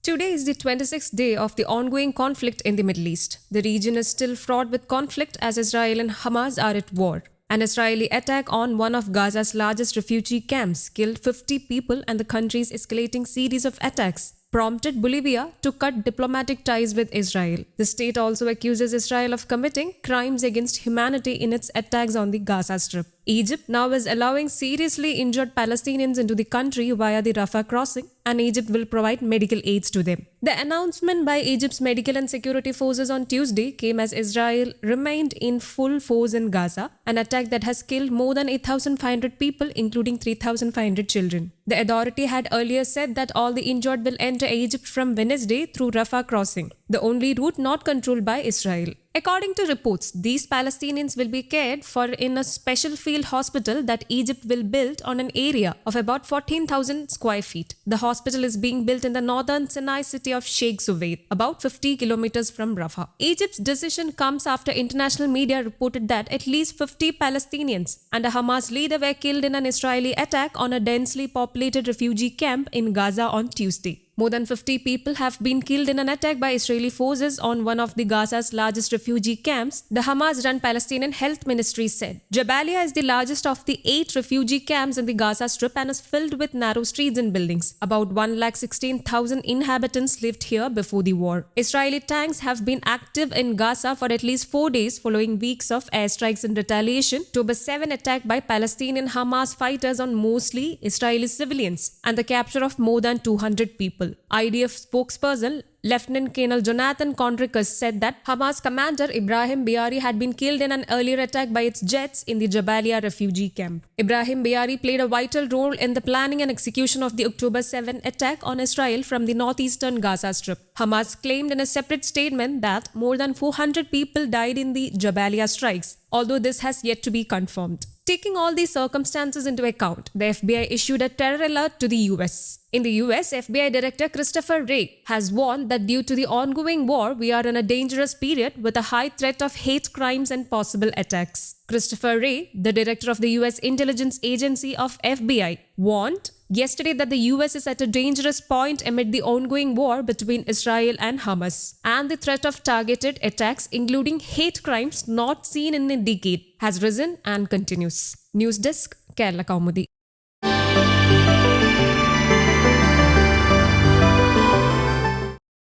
Today is the 26th day of the ongoing conflict in the Middle East. The region is still fraught with conflict as Israel and Hamas are at war. An Israeli attack on one of Gaza's largest refugee camps killed 50 people, and the country's escalating series of attacks prompted Bolivia to cut diplomatic ties with Israel. The state also accuses Israel of committing crimes against humanity in its attacks on the Gaza Strip. Egypt now is allowing seriously injured Palestinians into the country via the Rafah crossing, and Egypt will provide medical aids to them. The announcement by Egypt's medical and security forces on Tuesday came as Israel remained in full force in Gaza, an attack that has killed more than 8,500 people, including 3,500 children. The authority had earlier said that all the injured will enter Egypt from Wednesday through Rafah crossing, the only route not controlled by Israel. According to reports, these Palestinians will be cared for in a special field hospital that Egypt will build on an area of about 14,000 square feet. The hospital is being built in the northern Sinai city of Sheikh Zayed, about 50 kilometers from Rafah. Egypt's decision comes after international media reported that at least 50 Palestinians and a Hamas leader were killed in an Israeli attack on a densely populated refugee camp in Gaza on Tuesday. More than 50 people have been killed in an attack by Israeli forces on one of the Gaza's largest refugee camps, the Hamas-run Palestinian Health Ministry said. Jabalia is the largest of the 8 refugee camps in the Gaza Strip and is filled with narrow streets and buildings. About 116,000 inhabitants lived here before the war. Israeli tanks have been active in Gaza for at least 4 days following weeks of airstrikes in retaliation to a 7 attack by Palestinian Hamas fighters on mostly Israeli civilians and the capture of more than 200 people. IDF spokesperson Lieutenant Colonel Jonathan Conricus said that Hamas commander Ibrahim Biari had been killed in an earlier attack by its jets in the Jabalia refugee camp. Ibrahim Biari played a vital role in the planning and execution of the October 7 attack on Israel from the northeastern Gaza Strip. Hamas claimed in a separate statement that more than 400 people died in the Jabalia strikes, although this has yet to be confirmed. Taking all these circumstances into account, the FBI issued a terror alert to the US. In the US, FBI Director Christopher Wray has warned that due to the ongoing war, we are in a dangerous period with a high threat of hate crimes and possible attacks. Christopher Wray, the director of the US intelligence agency of FBI, warned yesterday that the US is at a dangerous point amid the ongoing war between Israel and Hamas, and the threat of targeted attacks, including hate crimes not seen in a decade, has risen and continues. News Desk, Kerala Kaumudy.